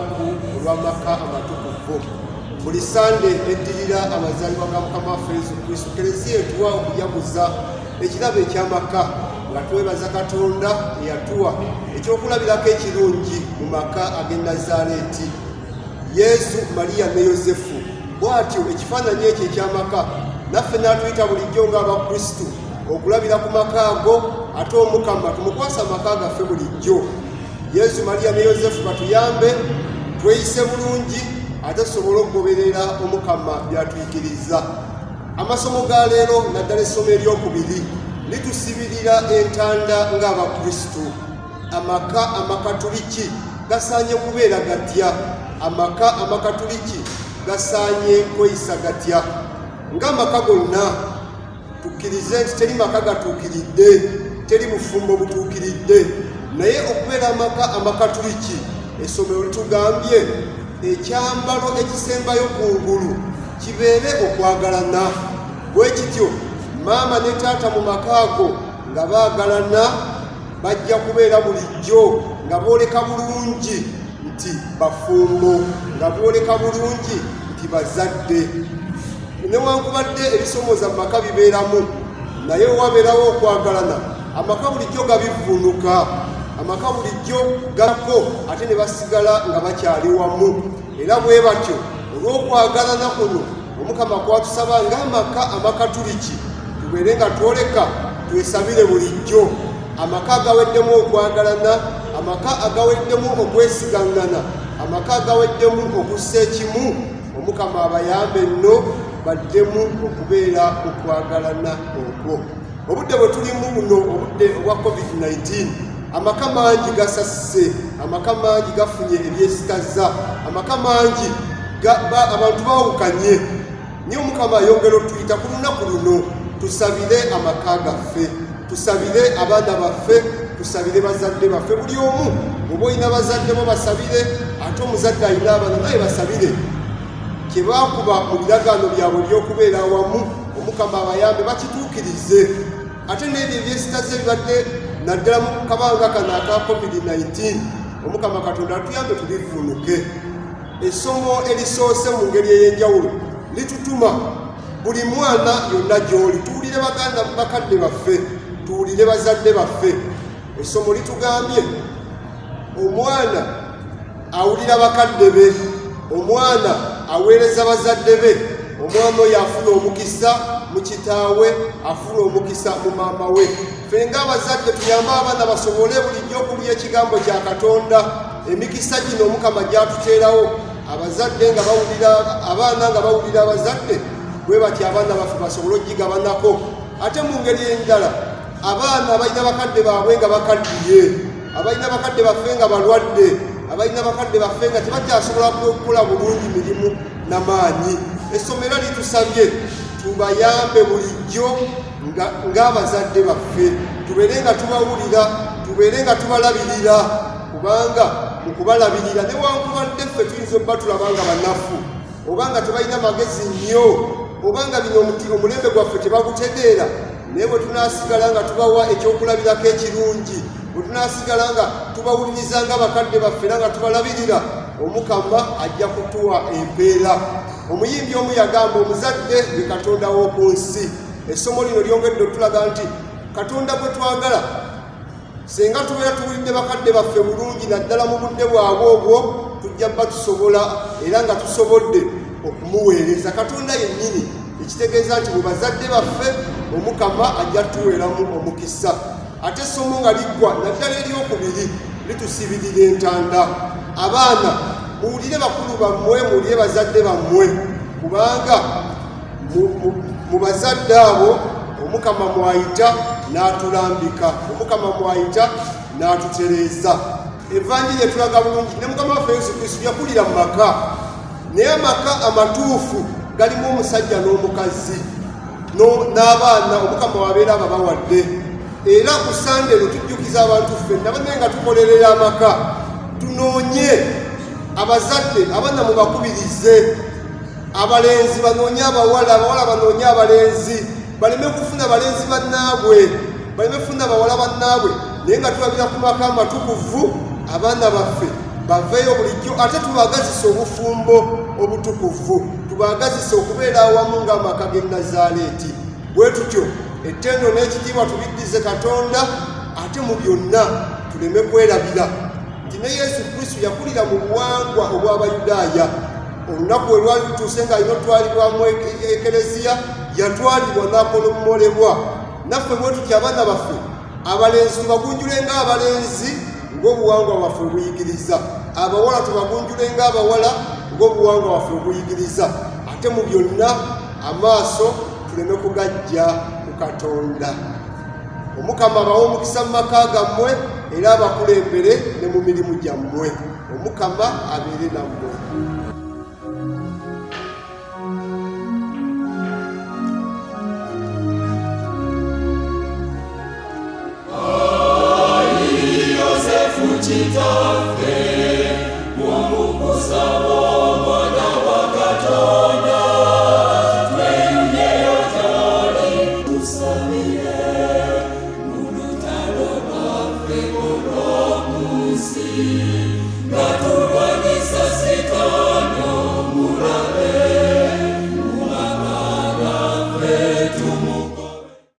olunaku olw'amaka amatukuvu. Buli sande eddirira amazaalibwa ga Mukama waffe Yesu Kristo, Eklezia etuwa okujaguza ekirabo eky'amaka nga twebaza Katonda eyatuwa ekyokulabirako ekirungi mu maka ag'e Nazaaleeti, Yesu, Mariya ne Yozefu. Bw'atyo ekifaananyi ekyo eky'amaka naffe n'atuyita bulijjo ng'Abakristu okulabira ku maka ago, ate Omukama tumukwasa amaka gaffe bulijjo. Yesu, Mariya ne Yozefu batuyambe tweyise bulungi ate tusobole okugoberera Omukama by'atuyigiriza. Amasomo ga leero naddala essomo eryokubiri litusibirira entanda ng'Abakristu. Amaka amakatuliki gasaanye kubeera gatya? Amaka amakatuliki gasaanye kweyisa gatya? Ng'amaka gonna tukkirize nti teri maka gatuukiridde, teri bufumbo butuukiridde, naye okubeera amaka amakatuliki, essomero litugambye ekyambalo ekisembayo kungulu kibeere okwagalana. Bwe kityo maama ne taata mu maka ago nga baagalana bajja kubeera bulijjo nga booleka bulungi nti bafumbo, nga booleka bulungi nti bazadde. Newankubadde ebisomoza mu maka bibeeramu, naye wabeerawo okwagalana, amaka bulijjo gabivvuunuka, amaka bulijjo gako ate ne basigala nga bakyali wamu. Era bwe batyo olw'okwagalana kuno Omukama kwatusaba ng'amaka amakatuliki tubeere nga twoleka twesabire bulijjo. Amaka agaweddemu okwagalana, amaka agaweddemu okwesigaŋŋana, amaka agaweddemu okussa ekimu, Omukama abayambe nno baddemu okubeera okwagalana okwo. Obudde bwe tulimu buno, obudde obwa COVID-19, amaka mangi gasasise, amaka mangi gafunye ebyesitaza, amaka mangi abantu bawukanye. Naye Omukama ayongera otuyita ku lunaku luno tusabire amaka gaffe, tusabire abaana baffe, tusabire bazadde baffe. Buli omu oba olina bazadde bo basabire, ate omuzadde alina abaana naye basabire. Kye baakuba mu biragaano byabwe by'okubeera awamu, Omukama abayambe bakituukirize. Ate n'ebyo ebyesitaza ebibadde naddala mu kabanga kano aka COVID-19, Omukama Katonda atuyambe tubivvuunuke. Essomo erisoose mu ngeri ey'enjawulo litutuma buli mwana yonna gy'oli tuwulire bakadde baffe, tuwulire bazadde baffe. Essomo litugambye omwana awulira bakadde be, omwana aweereza bazadde be, omwana oyo afuna omukisa mu kitaawe, afuna omukisa mu maama we. Ffe ng'abazadde tuyambe abaana basobole bulijjo okulya ekigambo kya Katonda. Emikisa gino Omukama gyatuteerawo, abazadde nga bawulira abaana nga bawulira abazadde, bwe bati abaana baffe basobole ogigabanako. Ate mu ngeri endala abaana abalina bakadde baabwe nga bakaddiye, abalina bakadde baffe nga balwadde, abalina bakadde baffe nga tebakyasobola kukola bulungi mirimu n'amaanyi. Essomero litusabye tubayambe bulijjo ng'abazadde baffe, tubeere nga tubawulira, tubeere nga tubalabirira, kubanga mu kubalabirira newankubadde ffe tuyinza obba tulaba nga banafu, oba nga tebalina magezi nnyo, oba nga bino omulembe gwaffe tebagutegeera, naye bwe tunaasigala nga tubawa ekyokulabirako ekirungi, bwe tunaasigala nga tubawuliriza nga bakadde baffe era nga tubalabirira, Omukama ajja kutuwa empeera. Omuyimbi omu yagamba omuzadde ye Katonda w'oku nsi. Essomo lino lyongedde otulaga nti Katonda gwe twagala senga tubeera tuwulidde bakadde baffe bulungi, naddala mu budde bwabwe obwo tujja bba tusobola era nga tusobodde okumuweereza Katonda yennyini. Ekitegeeza nti mu bazadde baffe Omukama ajja tuweeramu omukisa. Ate essomo nga liggwa naddala eryokubiri litusibirira entanda. Abaana muwulire bakulu bammwe, muwulire bazadde bammwe, kubanga mu bazadde abo Omukama mwayita n'atulambika, Omukama mwayita n'atutereeza. Evanjiri etulaga bulungi ne Mukama waffe Yesu Kristo yakulira mu maka, naye amaka amatuufu galimu omusajja n'omukazi n'abaana Omukama wabeera ababawadde. Era ku Sande tujjukiza abantu ffenna naye nga tukolerera amaka, tunoonye abazadde, abaana mubakubirize, abalenzi banoonye abawala, abawala banoonye abalenzi, baleme kufuna balenzi bannaabwe, baleme kufuna bawala bannaabwe, naye nga tulabira ku maka amatukuvu abaana baffe baveeyo bulijjo ate tubagazisa obufumbo obutukuvu, tubagazisa okubeera awamu ng'amaka g'e Nazaaleeti. Bwe tutyo ettendo n'ekitiibwa tubiddize Katonda, ate mu byonna tuleme kwerabira nti ne Yesu Kristo yakulira mu buwangwa obw'Abayudaaya. Olunaku we lwali lutuuse ng'alina otwalibwamu ekereziya, yatwalibwa n'akolomolebwa. Naffe bwe tutyo abaana baffe abalenzi tubagunjule ng'abalenzi ng'obuwangwa bwaffe buyigiriza, abawala tubagunjule ng'abawala ng'obuwangwa bwaffe buyigiriza, ate mu byonna amaaso tuleme kugaggya ku Katonda. Omukama abawe omukisa mu maka gammwe era abakulembere ne mu mirimu gyammwe. Omukama abeere nammwe.